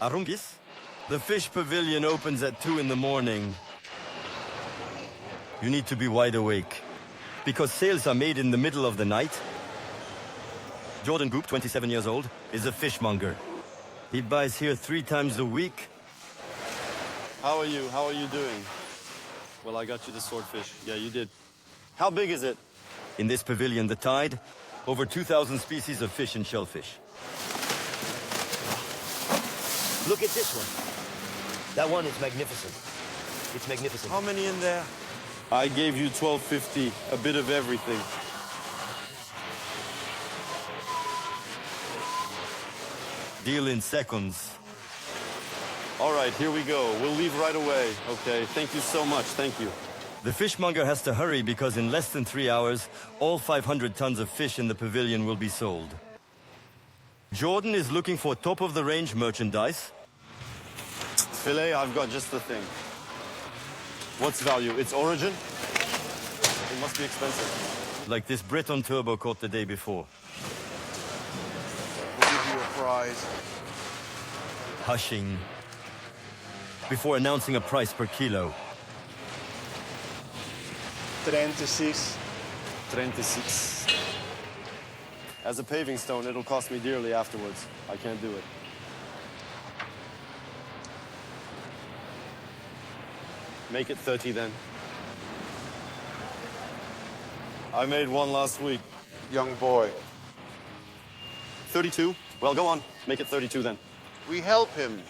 Rungis? The fish pavilion opens at 2 in the morning. You need to be wide awake, because sales are made in the middle of the night. Jordan Goop, 27 years old, is a fishmonger. He buys here 3 times a week. How are you? How are you doing? Well, I got you the swordfish. Yeah, you did. How big is it? In this pavilion, the tide, over 2,000 species of fish and shellfish. Look at this one. That one is magnificent. It's magnificent. How many in there? I gave you $12.50, a bit of everything. Deal in seconds. All right, here we go. We'll leave right away. Okay, thank you so much. Thank you. The fishmonger has to hurry because in less than 3 hours, all 500 tons of fish in the pavilion will be sold. Jordan is looking for top-of-the-range merchandise. Filet, I've got just the thing. What's value? Its origin? It must be expensive. Like this Breton turbo caught the day before. We'll give you a prize. Hushing. Before announcing a price per kilo. 36. 36. As a paving stone, it'll cost me dearly afterwards. I can't do it. Make it 30 then. I made one last week. Young boy. 32? Well, go on. Make it 32 then. We help him.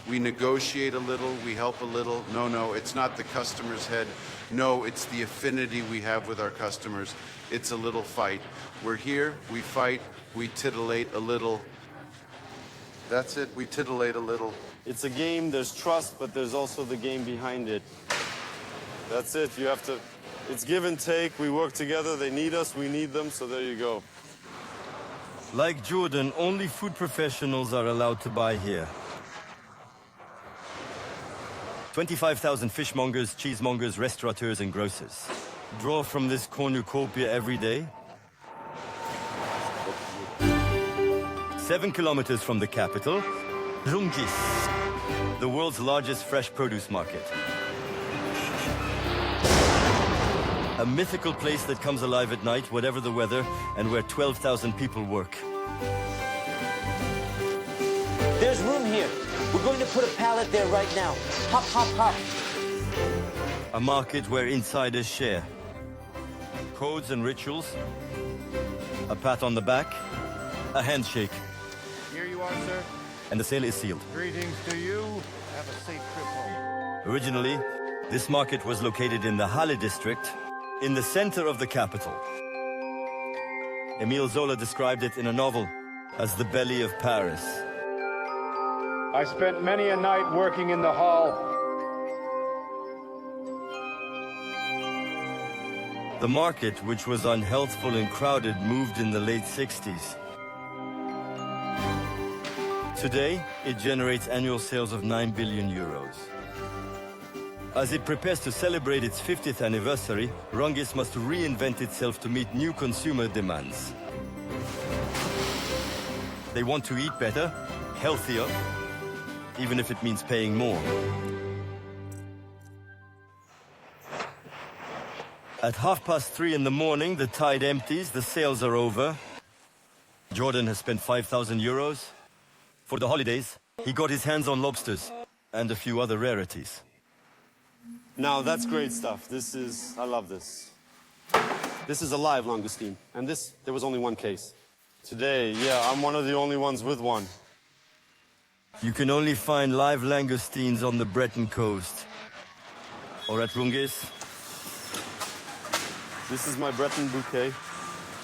We negotiate a little, we help a little. No, it's not the customer's head. No, it's the affinity we have with our customers. It's a little fight. We're here, we fight, we titillate a little. That's it, we titillate a little. It's a game, there's trust, but there's also the game behind it. That's it, you have to... It's give and take, we work together, they need us, we need them, so there you go. Like Jordan, only food professionals are allowed to buy here. 25,000 fishmongers, cheesemongers, restaurateurs and grocers draw from this cornucopia every day. 7 kilometers from the capital, Rungis, the world's largest fresh produce market. A mythical place that comes alive at night, whatever the weather, and where 12,000 people work. There's room here. We're going to put a pallet there right now. Hop, hop, hop. A market where insiders share. Codes and rituals. A pat on the back. A handshake. Here you are, sir. And the sale is sealed. Greetings to you. Have a safe trip home. Originally, this market was located in the Halle district, in the center of the capital. Émile Zola described it in a novel as the belly of Paris. I spent many a night working in the hall. The market, which was unhealthful and crowded, moved in the late 60s. Today, it generates annual sales of 9 billion euros. As it prepares to celebrate its 50th anniversary, Rungis must reinvent itself to meet new consumer demands. They want to eat better, healthier, even if it means paying more. At 3:30 in the morning, the tide empties, the sales are over. Jordan has spent 5,000 euros. For the holidays, he got his hands on lobsters and a few other rarities. Now, that's great stuff. I love this. This is a live langoustine, and there was only one case. Today, yeah, I'm one of the only ones with one. You can only find live langoustines on the Breton coast. Or at Rungis. This is my Breton bouquet.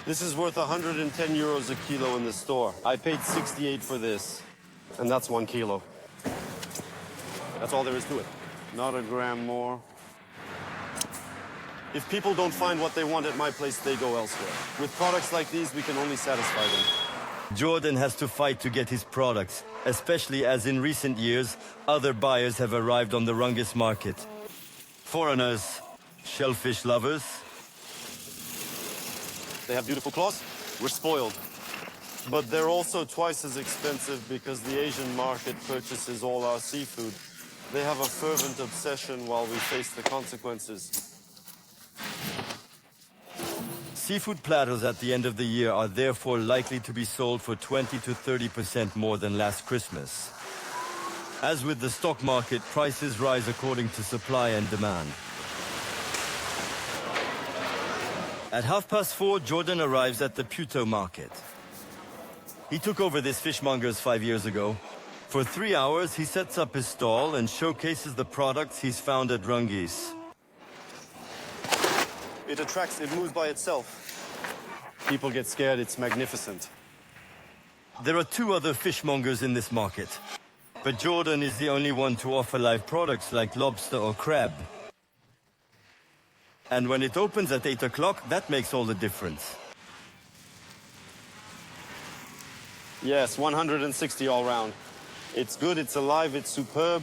This is worth 110 euros a kilo in the store. I paid 68 for this, and that's 1 kilo. That's all there is to it. Not a gram more. If people don't find what they want at my place, they go elsewhere. With products like these, we can only satisfy them. Jordan has to fight to get his products, especially as in recent years, other buyers have arrived on the Rungis market. Foreigners, shellfish lovers. They have beautiful claws. We're spoiled. But they're also twice as expensive because the Asian market purchases all our seafood. They have a fervent obsession while we face the consequences. Seafood platters at the end of the year are therefore likely to be sold for 20 to 30% more than last Christmas. As with the stock market, prices rise according to supply and demand. At 4:30, Jordan arrives at the Puto market. He took over this fishmonger's 5 years ago. For 3 hours, he sets up his stall and showcases the products he's found at Rungis. It attracts, it moves by itself. People get scared, it's magnificent. There are 2 other fishmongers in this market, but Jordan is the only one to offer live products like lobster or crab. And when it opens at 8 o'clock, that makes all the difference. Yes, 160 all round. It's good, it's alive, it's superb.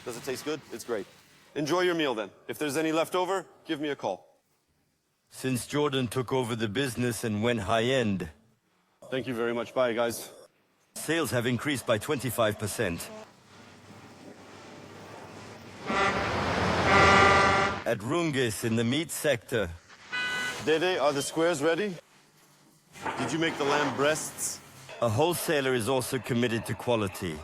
Does it taste good? It's great. Enjoy your meal then. If there's any left over, give me a call. Since Jordan took over the business and went high-end, Thank you very much. Bye, guys. sales have increased by 25%. At Rungis in the meat sector, Dede, are the squares ready? Did you make the lamb breasts? a wholesaler is also committed to quality.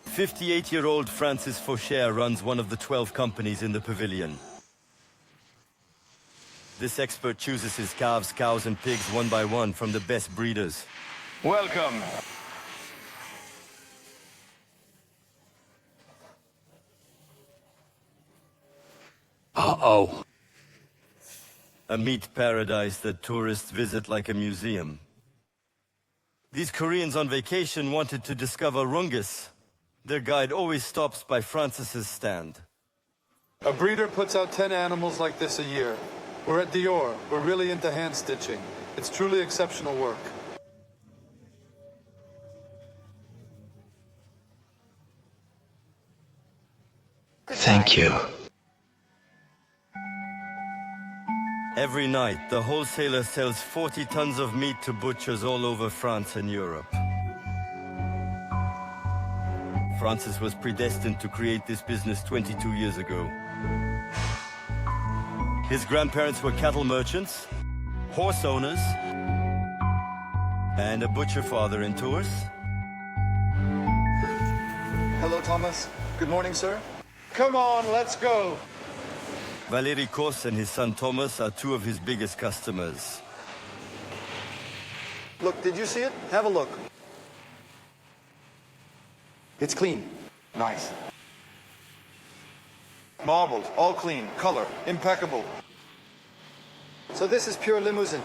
58-year-old Francis Faucher runs one of the 12 companies in the pavilion. This expert chooses his calves, cows, and pigs one by one from the best breeders. Welcome. Uh-oh. A meat paradise that tourists visit like a museum. These Koreans on vacation wanted to discover Rungis. Their guide always stops by Francis's stand. A breeder puts out 10 animals like this a year. We're at Dior. We're really into hand stitching. It's truly exceptional work. Thank you. Every night, the wholesaler sells 40 tons of meat to butchers all over France and Europe. Francis was predestined to create this business 22 years ago. His grandparents were cattle merchants, horse owners, and a butcher father in Tours. Hello, Thomas. Good morning, sir. Come on, let's go. Valéry Kos and his son Thomas are 2 of his biggest customers. Look, did you see it? Have a look. It's clean. Nice. Marbled, all clean, color, impeccable. So this is pure Limousin.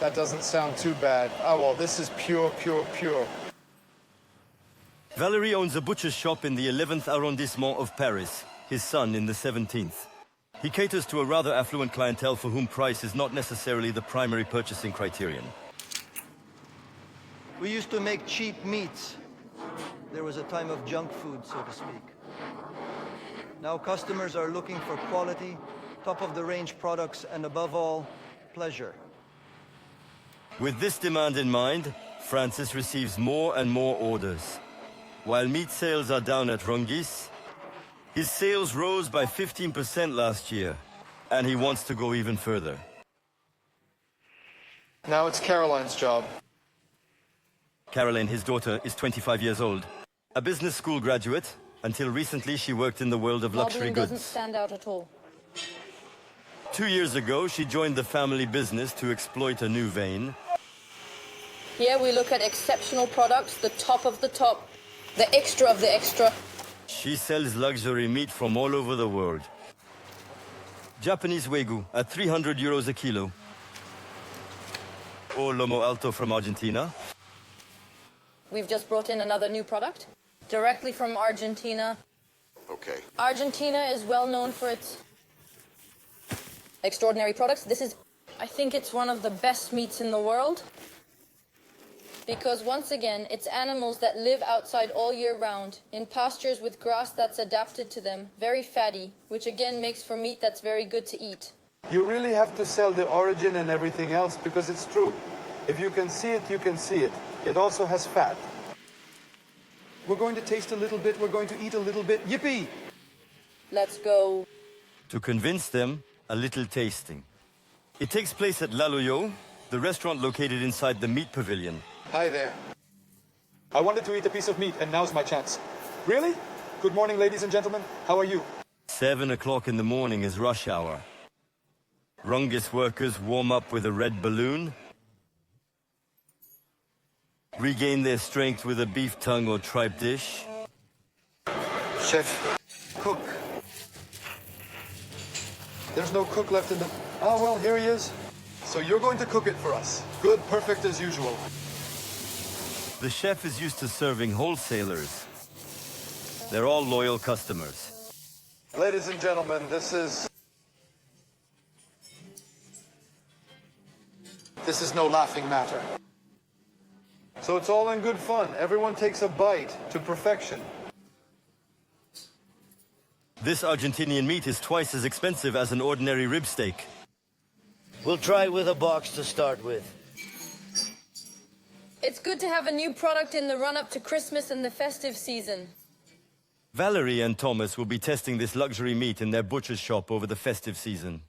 That doesn't sound too bad. Oh, well, this is pure, pure, pure. Valéry owns a butcher's shop in the 11th arrondissement of Paris, his son in the 17th. He caters to a rather affluent clientele for whom price is not necessarily the primary purchasing criterion. We used to make cheap meats. There was a time of junk food, so to speak. Now customers are looking for quality, top-of-the-range products, and above all, pleasure. With this demand in mind, Francis receives more and more orders. While meat sales are down at Rungis, his sales rose by 15% last year, and he wants to go even further. Now it's Caroline's job. Caroline, his daughter, is 25 years old. A business school graduate. Until recently, she worked in the world of luxury Modeling doesn't goods. stand out at all. 2 years ago, she joined the family business to exploit a new vein. Here we look at exceptional products, the top of the top, the extra of the extra. She sells luxury meat from all over the world. Japanese Wagyu at 300 euros a kilo. Or Lomo Alto from Argentina. We've just brought in another new product, directly from Argentina. Okay. Argentina is well known for its extraordinary products. I think it's one of the best meats in the world. Because once again, it's animals that live outside all year round, in pastures with grass that's adapted to them, very fatty, which again makes for meat that's very good to eat. You really have to sell the origin and everything else because it's true. If you can see it, you can see it. It also has fat. We're going to taste a little bit. We're going to eat a little bit. Yippee! Let's go. To convince them, a little tasting. It takes place at La Loyo, the restaurant located inside the meat pavilion. Hi there. I wanted to eat a piece of meat, and now's my chance. Really? Good morning, ladies and gentlemen. How are you? 7 o'clock in the morning is rush hour. Rungis workers warm up with a red balloon, regain their strength with a beef tongue or tripe dish. Chef, cook. There's no cook left in the... Oh, well, here he is. So you're going to cook it for us. Good, perfect as usual. The chef is used to serving wholesalers. They're all loyal customers. Ladies and gentlemen, this is no laughing matter. So it's all in good fun. Everyone takes a bite to perfection. This Argentinian meat is twice as expensive as an ordinary rib steak. We'll try with a box to start with. It's good to have a new product in the run-up to Christmas and the festive season. Valerie and Thomas will be testing this luxury meat in their butcher's shop over the festive season.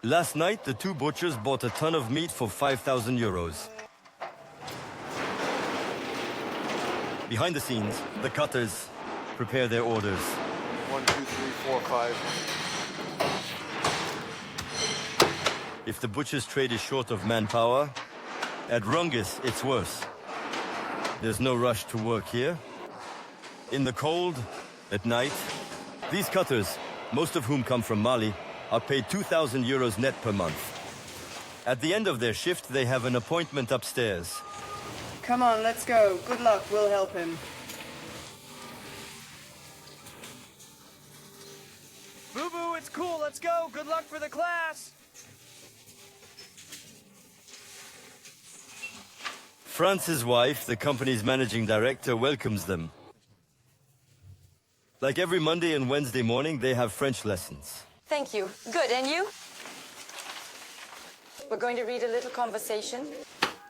Last night, the two butchers bought a ton of meat for 5,000 euros. Behind the scenes, the cutters prepare their orders. 1, 2, 3, 4, 5. If the butcher's trade is short of manpower, at Rungis, it's worse. There's no rush to work here. In the cold, at night, these cutters, most of whom come from Mali, are paid 2,000 euros net per month. At the end of their shift, they have an appointment upstairs. Come on, let's go. Good luck, we'll help him. Boo-boo, it's cool, let's go. Good luck for the class. France's wife, the company's managing director, welcomes them. Like every Monday and Wednesday morning, they have French lessons. Thank you. Good, and you? We're going to read a little conversation.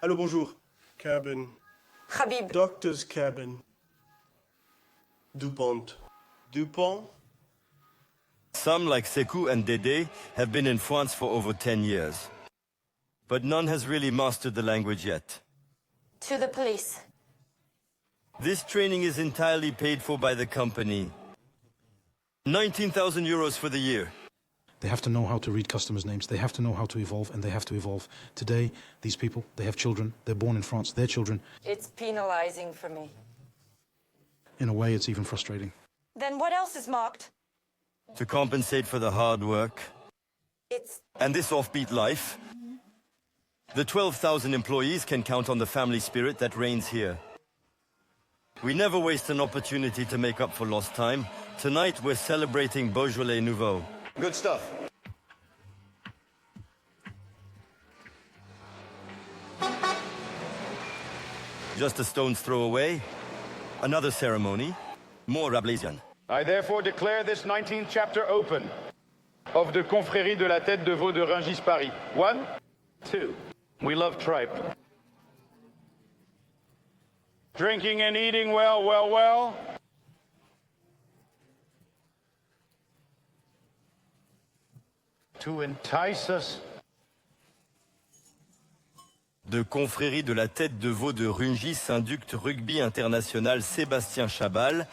Allô, bonjour. Cabin. Habib. Doctor's cabin. Dupont. Dupont? Some, like Sekou and Dede, have been in France for over 10 years. But none has really mastered the language yet. To the police. This training is entirely paid for by the company. 19,000 euros for the year. They have to know how to read customers' names. They have to know how to evolve, and they have to evolve. Today, these people, they have children. They're born in France. Their children. It's penalizing for me. In a way, it's even frustrating. Then what else is marked? To compensate for the hard work It's... and this offbeat life, the 12,000 employees can count on the family spirit that reigns here. We never waste an opportunity to make up for lost time. Tonight, we're celebrating Beaujolais Nouveau. Good stuff. Just a stone's throw away, another ceremony, more Rabelaisian. I therefore declare this 19th chapter open of the Confrérie de la Tête de Veau de Rungis Paris. 1, 2. We love tripe. Drinking and eating well, well, well. To entice us. De Confrérie de la Tête de Veau de Rungis induct rugby international Sébastien Chabal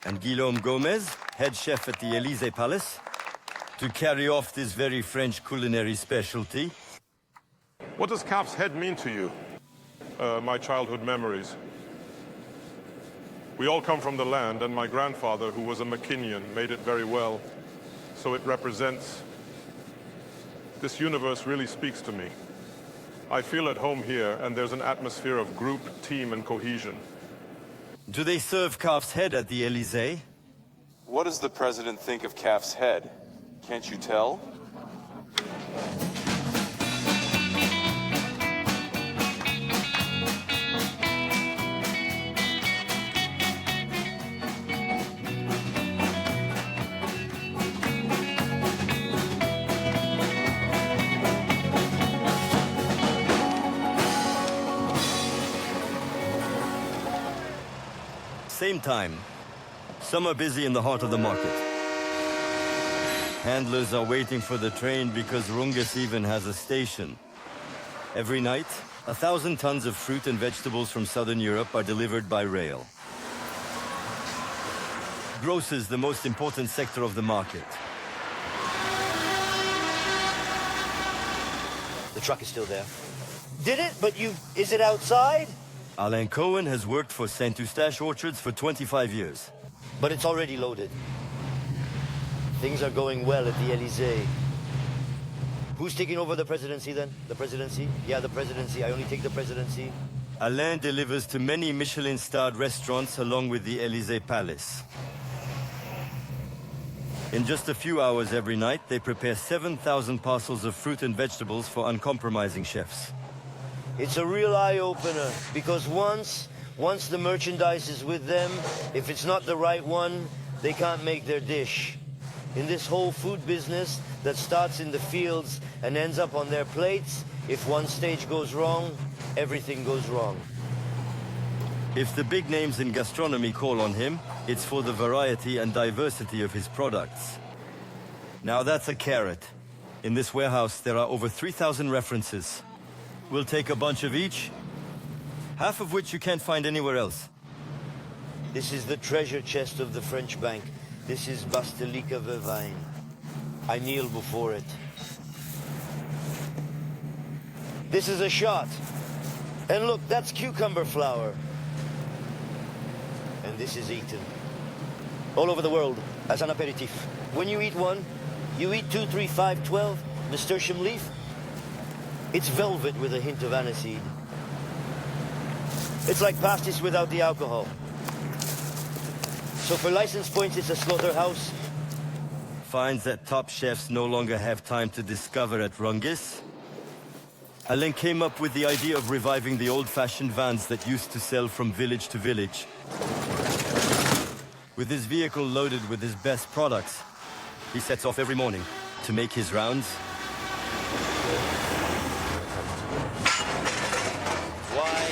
and Guillaume Gomez, head chef at the Élysée Palace, to carry off this very French culinary specialty. What does calf's head mean to you? My childhood memories. We all come from the land, and my grandfather, who was a Macinian, made it very well. So it represents... This universe really speaks to me. I feel at home here, and there's an atmosphere of group, team, and cohesion. Do they serve calf's head at the Élysée? What does the president think of calf's head? Can't you tell? same time, some are busy in the heart of the market. Handlers are waiting for the train because Rungis even has a station. Every night, 1,000 tons of fruit and vegetables from southern Europe are delivered by rail. Grocers, the most important sector of the market. The truck is still there. Did it? But is it outside? Alain Cohen has worked for Saint-Eustache Orchards for 25 years. But it's already loaded. Things are going well at the Élysée. Who's taking over the presidency then? The presidency? Yeah, the presidency. I only take the presidency. Alain delivers to many Michelin-starred restaurants along with the Élysée Palace. In just a few hours every night, they prepare 7,000 parcels of fruit and vegetables for uncompromising chefs. It's a real eye-opener, because once the merchandise is with them, if it's not the right one, they can't make their dish. In this whole food business that starts in the fields and ends up on their plates, if one stage goes wrong, everything goes wrong. If the big names in gastronomy call on him, it's for the variety and diversity of his products. Now that's a carrot. In this warehouse, there are over 3,000 references. We'll take a bunch of each, half of which you can't find anywhere else. This is the treasure chest of the French bank. This is Basilica Vervine. I kneel before it. This is a shot. And look, that's cucumber flour. And this is eaten all over the world as an aperitif. When you eat one, you eat 2, 3, 5, 12 nasturtium leaf. It's velvet with a hint of aniseed. It's like pastis without the alcohol. So for license points, it's a slaughterhouse. Finds that top chefs no longer have time to discover at Rungis. Alain came up with the idea of reviving the old-fashioned vans that used to sell from village to village. With his vehicle loaded with his best products, he sets off every morning to make his rounds. Why?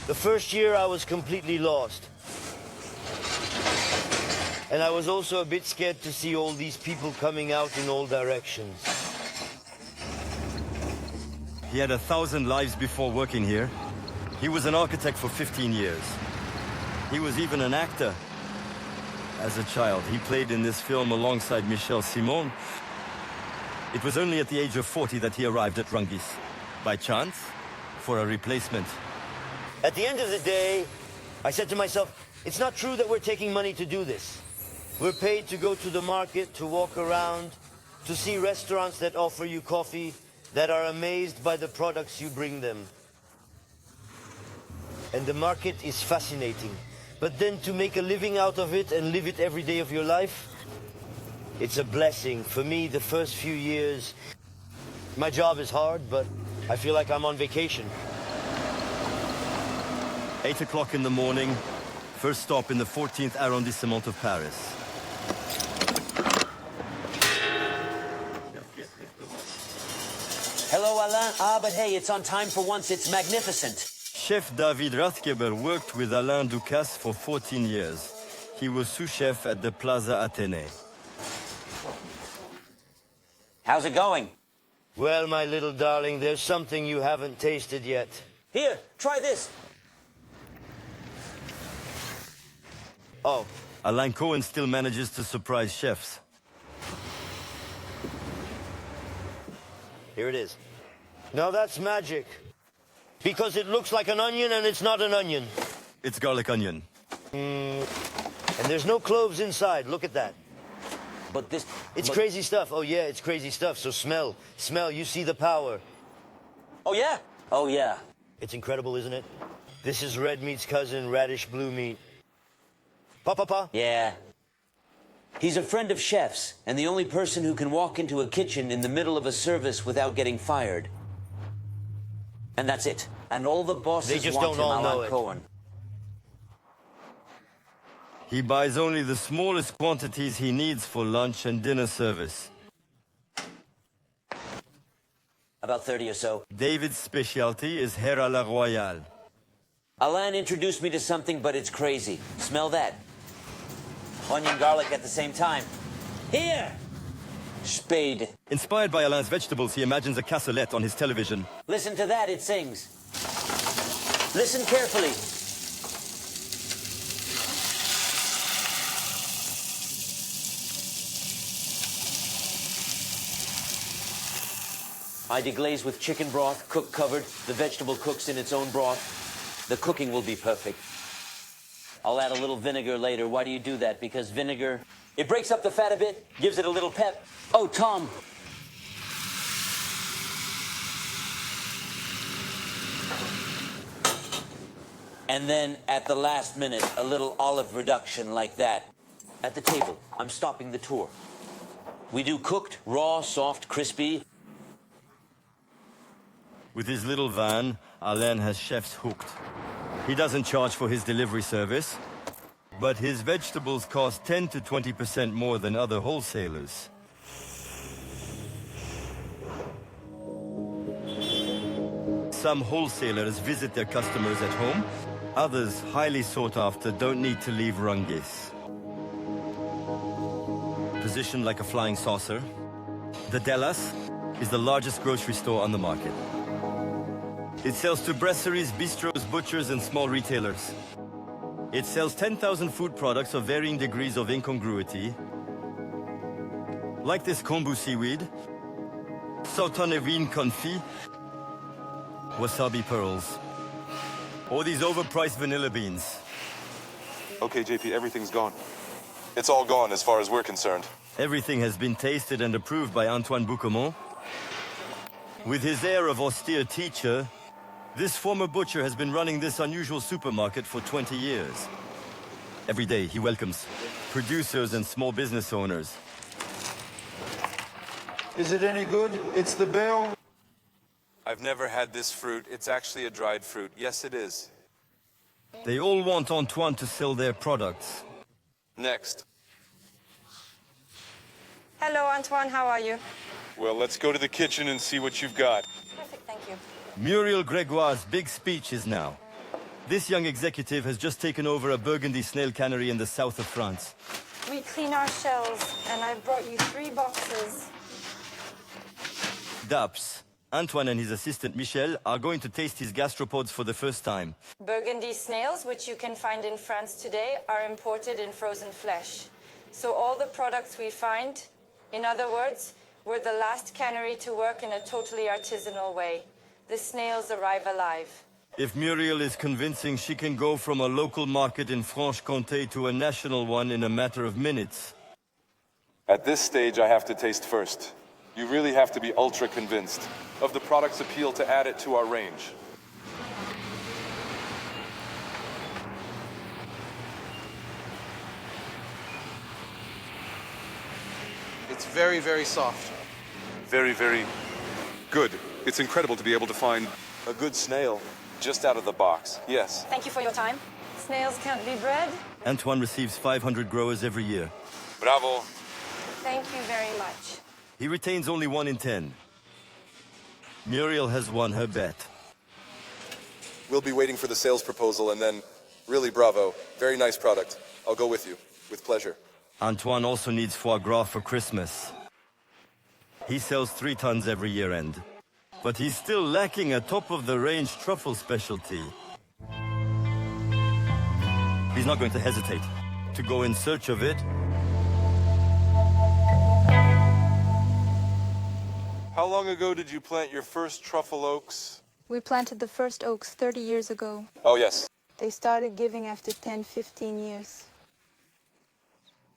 The first year I was completely lost. And I was also a bit scared to see all these people coming out in all directions. He had 1,000 lives before working here. He was an architect for 15 years. He was even an actor. As a child, he played in this film alongside Michel Simon. It was only at the age of 40 that he arrived at Rungis. By chance, for a replacement. At the end of the day, I said to myself, it's not true that we're taking money to do this. We're paid to go to the market, to walk around, to see restaurants that offer you coffee, that are amazed by the products you bring them. And the market is fascinating. But then to make a living out of it and live it every day of your life, it's a blessing. For me, the first few years, my job is hard, but I feel like I'm on vacation. 8 o'clock in the morning, first stop in the 14th arrondissement of Paris. Hello, Alain. But hey, it's on time for once. It's magnificent. Chef David Rathgeber worked with Alain Ducasse for 14 years. He was sous-chef at the Plaza Athénée. How's it going? Well, my little darling, there's something you haven't tasted yet. Here, try this. Oh. Alain Cohen still manages to surprise chefs. Here it is. Now that's magic. Because it looks like an onion and it's not an onion. It's garlic onion. And there's no cloves inside. Look at that. But this... It's crazy stuff. Oh, yeah, it's crazy stuff. So smell. Smell. You see the power. Oh, yeah? Oh, yeah. It's incredible, isn't it? This is red meat's cousin, radish blue meat. Pa. Yeah. He's a friend of chefs, and the only person who can walk into a kitchen in the middle of a service without getting fired. And that's it. And all the bosses They just want don't him, all know Alain it. Cohen. He buys only the smallest quantities he needs for lunch and dinner service. About 30 or so. David's specialty is Hera la Royale. Alain introduced me to something, but it's crazy. Smell that? Onion, garlic at the same time. Here! Spade. Inspired by Alain's vegetables, he imagines a cassolette on his television. Listen to that, it sings. Listen carefully. I deglaze with chicken broth, cook covered. The vegetable cooks in its own broth. The cooking will be perfect. I'll add a little vinegar later. Why do you do that? Because vinegar, it breaks up the fat a bit, gives it a little pep. Oh, Tom. And then at the last minute, a little olive reduction like that. At the table, I'm stopping the tour. We do cooked, raw, soft, crispy. With his little van, Alain has chefs hooked. He doesn't charge for his delivery service, but his vegetables cost 10 to 20% more than other wholesalers. Some wholesalers visit their customers at home. Others, highly sought after, don't need to leave Rungis. Positioned like a flying saucer, the Dellas is the largest grocery store on the market. It sells to brasseries, bistros, butchers, and small retailers. It sells 10,000 food products of varying degrees of incongruity, like this kombu seaweed, sautanevine confit, wasabi pearls, or these overpriced vanilla beans. Okay, JP, everything's gone. It's all gone as far as we're concerned. Everything has been tasted and approved by Antoine Boucamont. With his air of austere teacher, this former butcher has been running this unusual supermarket for 20 years. Every day he welcomes producers and small business owners. Is it any good? It's the bell. I've never had this fruit. It's actually a dried fruit. Yes, it is. They all want Antoine to sell their products. Next. Hello, Antoine. How are you? Well, let's go to the kitchen and see what you've got. Perfect, thank you. Muriel Gregoire's big speech is now. This young executive has just taken over a Burgundy snail cannery in the south of France. We clean our shells, and I've brought you 3 boxes. Daps. Antoine and his assistant Michel are going to taste his gastropods for the first time. Burgundy snails, which you can find in France today, are imported in frozen flesh. So all the products we find, in other words, we're the last cannery to work in a totally artisanal way. The snails arrive alive. If Muriel is convincing, she can go from a local market in Franche-Comté to a national one in a matter of minutes. At this stage, I have to taste first. You really have to be ultra convinced of the product's appeal to add it to our range. It's very, very soft. Very, very good. It's incredible to be able to find a good snail just out of the box. Yes. Thank you for your time. Snails can't be bred. Antoine receives 500 growers every year. Bravo. Thank you very much. He retains only 1 in 10. Muriel has won her bet. We'll be waiting for the sales proposal and then, really bravo. Very nice product. I'll go with you, with pleasure. Antoine also needs foie gras for Christmas. He sells 3 tons every year end. But he's still lacking a top-of-the-range truffle specialty. He's not going to hesitate to go in search of it. How long ago did you plant your first truffle oaks? We planted the first oaks 30 years ago. Oh, yes. They started giving after 10, 15 years.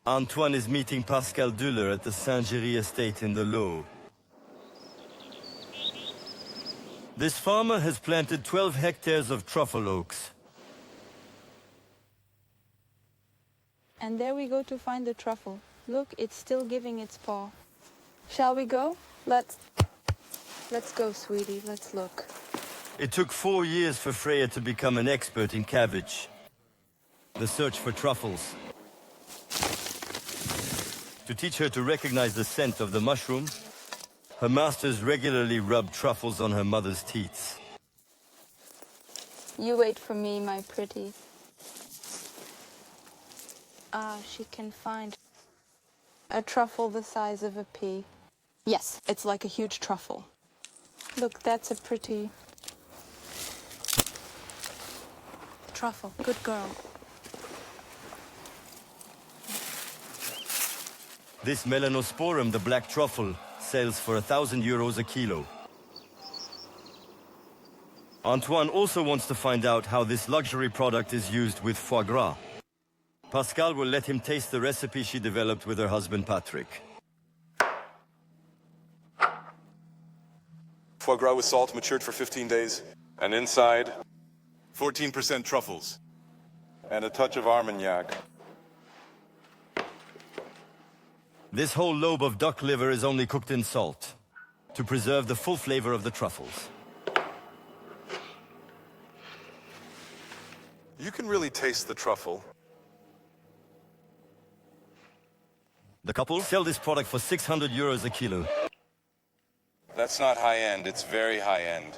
Antoine is meeting Pascal Duller at the Saint-Géry estate in the Lot. This farmer has planted 12 hectares of truffle oaks. And there we go to find the truffle. Look, it's still giving its paw. Shall we go? Let's go, sweetie. Let's look. It took 4 years for Freya to become an expert in cabbage. The search for truffles. To teach her to recognize the scent of the mushroom, her masters regularly rubbed truffles on her mother's teats. You wait for me, my pretty. Ah, she can find a truffle the size of a pea. Yes, it's like a huge truffle. Look, that's a pretty truffle. Good girl. This melanosporum, the black truffle, sells for €1,000 a kilo. Antoine also wants to find out how this luxury product is used with foie gras. Pascal will let him taste the recipe she developed with her husband Patrick. Foie gras with salt, matured for 15 days. And inside, 14% truffles. and a touch of Armagnac. This whole lobe of duck liver is only cooked in salt to preserve the full flavor of the truffles. You can really taste the truffle. The couple sell this product for €600 a kilo. That's not high-end, it's very high-end.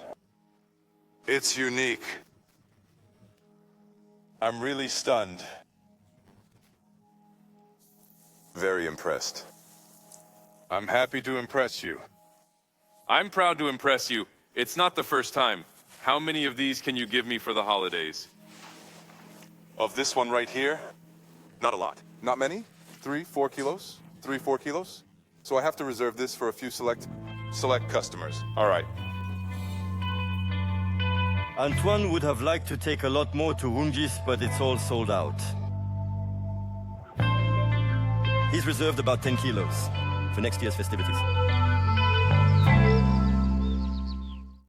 It's unique. I'm really stunned. Very impressed. I'm happy to impress you. I'm proud to impress you. It's not the first time. How many of these can you give me for the holidays? Of this one right here? Not a lot. Not many? 3, 4 kilos? 3, 4 kilos? So I have to reserve this for a few select customers. All right. Antoine would have liked to take a lot more to Rungis, but it's all sold out. He's reserved about 10 kilos for next year's festivities.